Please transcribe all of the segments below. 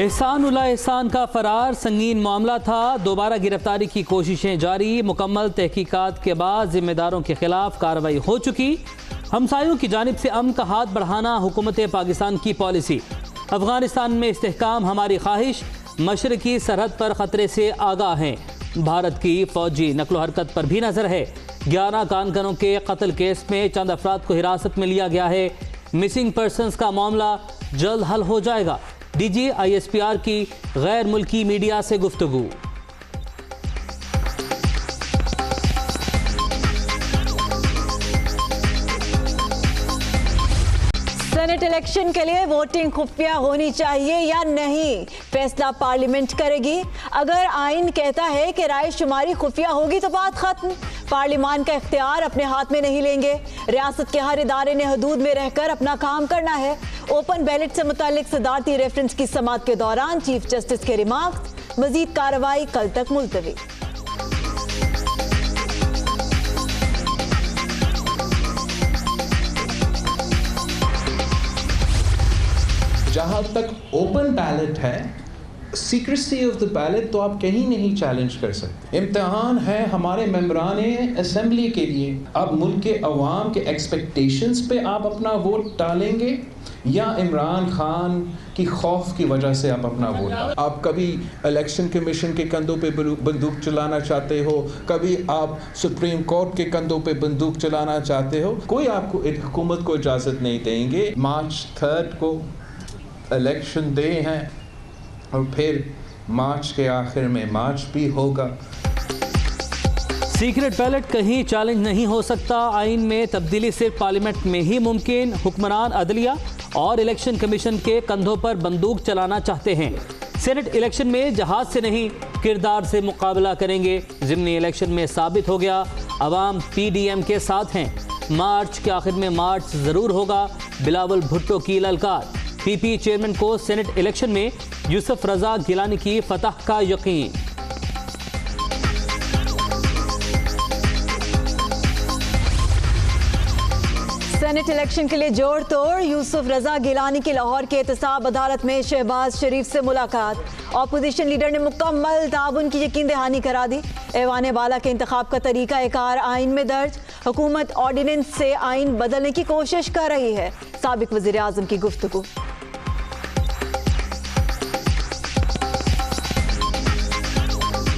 एहसान उल्ला एहसान का फरार संगीन मामला था। दोबारा गिरफ्तारी की कोशिशें जारी। मुकम्मल तहकीकात के बाद जिम्मेदारों के खिलाफ कार्रवाई हो चुकी। हमसायों की जानिब से अमन का हाथ बढ़ाना हुकूमत पाकिस्तान की पॉलिसी। अफगानिस्तान में इस्तेहकाम हमारी ख्वाहिश। मशरकी सरहद पर खतरे से आगाह हैं। भारत की फौजी नकलो हरकत पर भी नजर है। 11 कानकनों के कत्ल केस में चंद अफराद को हिरासत में लिया गया है। मिसिंग पर्सनस का मामला जल्द हल हो जाएगा। डीजी ISPR की गैर मुल्की मीडिया से गुफ्तगू। सेनेट इलेक्शन के लिए वोटिंग खुफिया होनी चाहिए या नहीं, फैसला पार्लियामेंट करेगी। अगर आइन कहता है कि राय शुमारी खुफिया होगी तो बात खत्म। पार्लियामान का इख्तियार अपने हाथ में नहीं लेंगे। रियासत के हर इदारे ने हदूद में रहकर अपना काम करना है। ओपन बैलेट से मुतालिक सदारती रेफरेंस की समाअत के दौरान चीफ जस्टिस के रिमार्क्स। मजीद कार्रवाई कल तक मुलतवी। जहाँ तक ओपन बैलेट है, सीक्रेसी ऑफ द बैलेट तो आप कहीं नहीं चैलेंज कर सकते। इम्तिहान है हमारे मेंबरान असेंबली के लिए। अब मुल्क के अवाम के एक्सपेक्टेशंस पे आप अपना वोट डालेंगे या इमरान खान की खौफ की वजह से आप अपना वोट डालें। आप कभी इलेक्शन कमीशन के कंधों पे बंदूक चलाना चाहते हो, कभी आप सुप्रीम कोर्ट के कंधों पे बंदूक चलाना चाहते हो। कोई आपको हुकूमत को इजाज़त नहीं देंगे। मार्च 3 को इलेक्शन डे हैं और फिर मार्च के आखिर में मार्च भी होगा। सीक्रेट बैलेट कहीं चैलेंज नहीं हो सकता। आइन में तब्दीली सिर्फ पार्लियामेंट में ही मुमकिन। हुक्मरान अदलिया और इलेक्शन कमीशन के कंधों पर बंदूक चलाना चाहते हैं। सेनेट इलेक्शन में जहाज से नहीं किरदार से मुकाबला करेंगे। ज़िमनी इलेक्शन में साबित हो गया अवाम PDM के साथ हैं। मार्च के आखिर में मार्च ज़रूर होगा। बिलावल भुट्टो की ललकार। PP चेयरमैन को सेनेट इलेक्शन में यूसुफ रजा गिलानी की फतह का यकीन। सेनेट इलेक्शन के लिए जोड़ तोड़। यूसुफ रजा गिलानी की लाहौर के एहतसाब अदालत में शहबाज शरीफ से मुलाकात। ऑपोजिशन लीडर ने मुकम्मल ताउन की यकीन दहानी करा दी। ऐवान बाला के इंतखाब का तरीका एकार आइन में दर्ज। हुकूमत ऑर्डिनेंस से आइन बदलने की कोशिश कर रही है। साबिक वज़ीर आज़म की गुफ्तगू।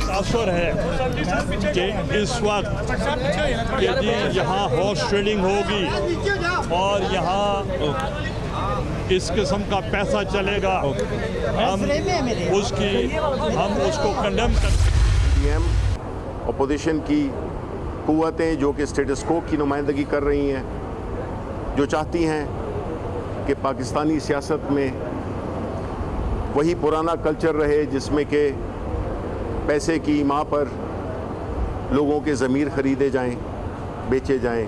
तासुर है कि इस वक्त यदि यहाँ हॉर्स ट्रेडिंग होगी और यहाँ इस किस्म का पैसा चलेगा, हम उसको कंडेम कर। अपोजिशन की कुव्वतें जो कि स्टेटस को की नुमाइंदगी कर रही हैं, जो चाहती हैं कि पाकिस्तानी सियासत में वही पुराना कल्चर रहे जिसमें कि पैसे की माँ पर लोगों के ज़मीर ख़रीदे जाएं, बेचे जाएं,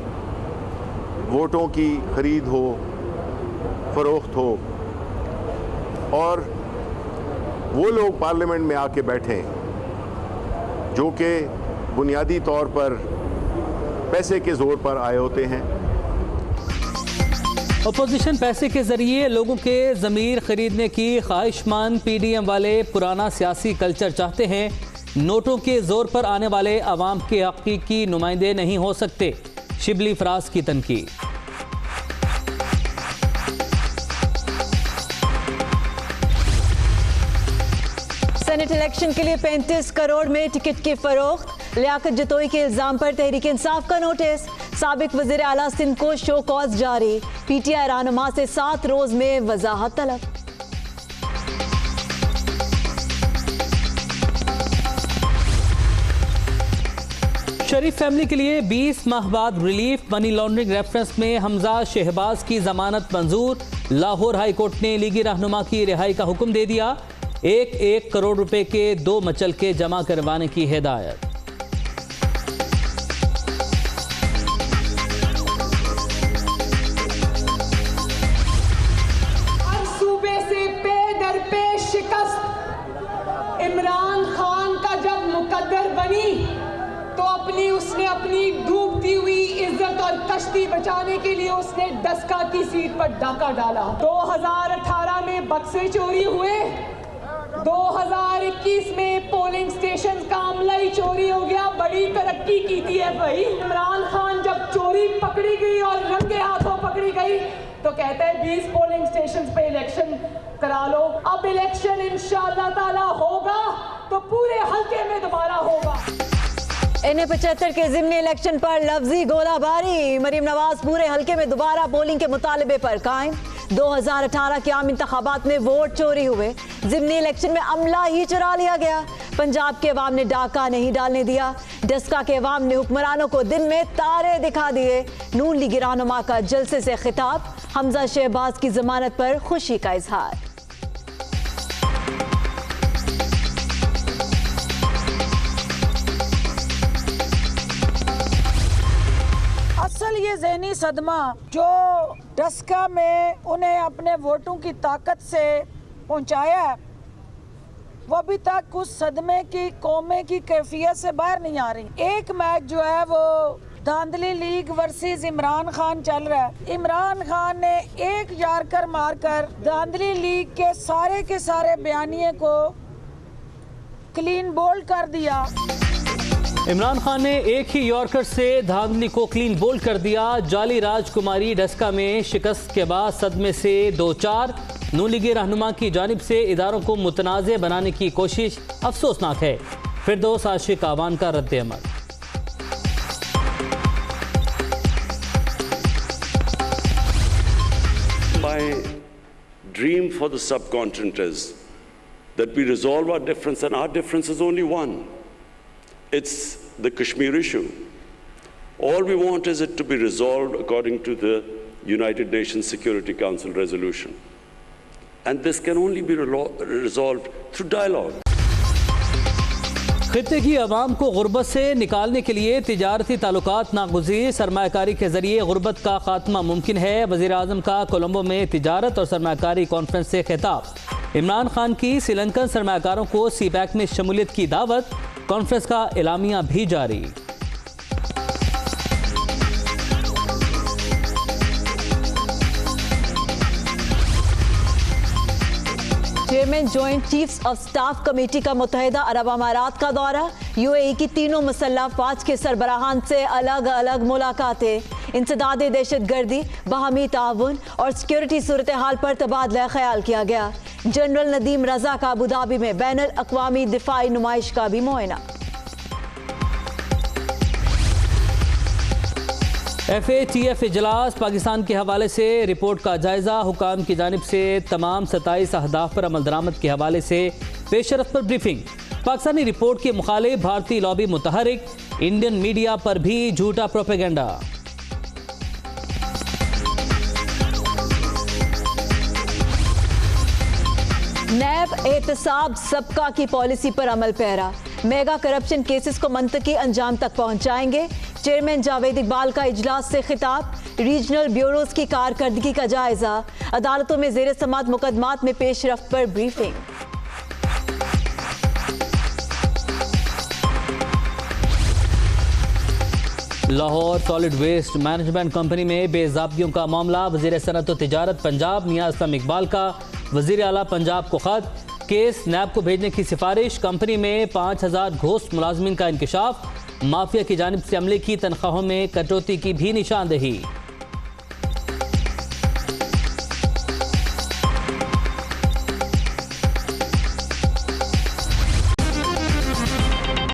वोटों की ख़रीद हो, फ़रोख्त हो और वो लोग पार्लियामेंट में आके बैठें जो कि बुनियादी तौर पर पैसे के ज़ोर पर आए होते हैं। अपोजिशन पैसे के जरिए लोगों के ज़मीर खरीदने की ख्वाहिशमंद PDM वाले पुराना सियासी कल्चर चाहते हैं। नोटों के जोर पर आने वाले अवाम के हकीकी नुमाइंदे नहीं हो सकते। शिबली फराज की तनकीद। सेनेट इलेक्शन के लिए 35 करोड़ में टिकट की फरोख्त। लियाकत जतोई के इल्जाम पर तहरीक इंसाफ का नोटिस। साबिक वज़ीर आला सिंध को शो कॉज जारी। PTI रहनुमा से 7 रोज में वजाहत तलब। शरीफ फैमिली के लिए 20 माह बाद रिलीफ। मनी लॉन्ड्रिंग रेफरेंस में हमजा शहबाज की जमानत मंजूर। लाहौर हाई कोर्ट ने लीगी रहनुमा की रिहाई का हुक्म दे दिया। 1 करोड़ रुपए के 2 मचलके जमा करवाने की हिदायत। सूबे से पे दर पे शिकस्त इमरान खान का जब मुकद्दर बनी तो उसने अपनी डूबती हुई इज्जत और कश्ती बचाने के लिए उसने डस्का की सीट पर डाका डाला। 2018 में बक्से चोरी हुए 2021 में पोलिंग स्टेशन का अमला ही चोरी हो गया, बड़ी तरक्की की थी भाई। इमरान खान जब चोरी पकड़ी गई और रंगे हाथों पकड़ी गई तो कहते हैं 20 पोलिंग स्टेशन पे इलेक्शन करा लो। अब इलेक्शन इंशाअल्लाह ताला होगा तो पूरे हल्के में दोबारा होगा। इन्हें 75 के ज़िमनी इलेक्शन पर लफ्जी गोलाबारी, मरीम नवाज पूरे हल्के में दोबारा पोलिंग के मुतालबे पर कायम। 2018 के आम इंतखाबात में वोट चोरी हुए, ज़िमनी इलेक्शन में अमला ही चुरा लिया गया। पंजाब के अवाम ने डाका नहीं डालने दिया, डस्का के अवाम ने हुक्मरानों को दिन में तारे दिखा दिए। नून लीगी रहनुमा का जलसे से खिताब, हमजा शहबाज की जमानत पर खुशी का इजहार। असल ये ज़हनी सदमा जो डस्का में उन्हें अपने वोटों की ताकत से पहुंचाया है, वो अभी तक उस सदमे की कौमे की कैफियत से बाहर नहीं आ रही। एक मैच जो है वो धांधली लीग वर्सेस इमरान खान चल रहा है। इमरान खान ने एक यार्कर मारकर धांधली लीग के सारे बयानिए को क्लीन बोल्ड कर दिया। इमरान खान ने एक ही यॉर्कर से धांधली को क्लीन बोल्ड कर दिया। जाली राजकुमारी डस्का में शिकस्त के बाद सदमे से 2-4। नून लीगी रहनुमा की जानिब से इदारों को मुतनाज़ बनाने की कोशिश अफसोसनाक है। फिरदौस आशिक आवान का रद्द अमल। My dream for the subcontinent is that we resolve our difference, and our difference is only one. It's the Kashmir issue. All we want is it to be resolved according to the United Nations Security Council resolution. And this can only be resolved through dialogue. खित्ते की आवाम को गुर्बत से निकालने के लिए तिजारती ताल्लुकात नागुज़ीर सरमायाकारी के जरिए गुर्बत का खात्मा मुमकिन है। वज़ीर आज़म का कोलंबो में तिजारत और सरमायाकारी कॉन्फ्रेंस से खिताब। इमरान खान की श्रीलंकन सरमायाकारों को सीपैक में शमूलियत की दावत। कॉन्फ्रेंस का एलामिया भी जारी। Chairman joint chiefs of staff committee का मुत्तहिदा अरब अमारात का दौरा। यूएई की तीनों मुसल्लह फ़ौज के सरबराहान से अलग अलग मुलाकातें। इंसदाद दहशतगर्दी, बाहमी ताउन और सिक्योरिटी सूरत हाल पर तबादला ख्याल किया गया। जनरल नदीम रजा का अबू धाबी में बैनुल अक़वामी दिफाई नुमाइश का भी मुआयना। FATF इजलास पाकिस्तान के हवाले से रिपोर्ट का जायजा। हुकाम की जानिब से तमाम 27 अहदाफ पर अमल दरामद के हवाले से पेशरफ पर ब्रीफिंग। पाकिस्तानी रिपोर्ट के मुखालिफ भारतीय लॉबी मुतहरिक। इंडियन मीडिया पर भी झूठा प्रोपेगेंडा। नैब एहतसाब सबका की पॉलिसी पर अमल पैरा। मेगा करप्शन केसेस को मंतकी अंजाम तक पहुंचाएंगे। चेयरमैन जावेद इकबाल का इजलास से खिताब। रीजनल ब्यूरोज की कारकर्दगी का जायजा। अदालतों में ज़ेर समात मुकदमात में पेशरफ्त पर briefing. Lahore solid waste management company में बेज़ाब्तियों का मामला। वज़ीर सनअत व तिजारत पंजाब नियाज़ इस्लाम इकबाल का वज़ीर आला पंजाब को खत। केस नैब को भेजने की सिफारिश। कंपनी में 5000 घोस्ट मुलाजमीन का इंकशाफ। माफिया की जानिब से अमले की तनख्वाहों में कटौती की भी निशानदेही।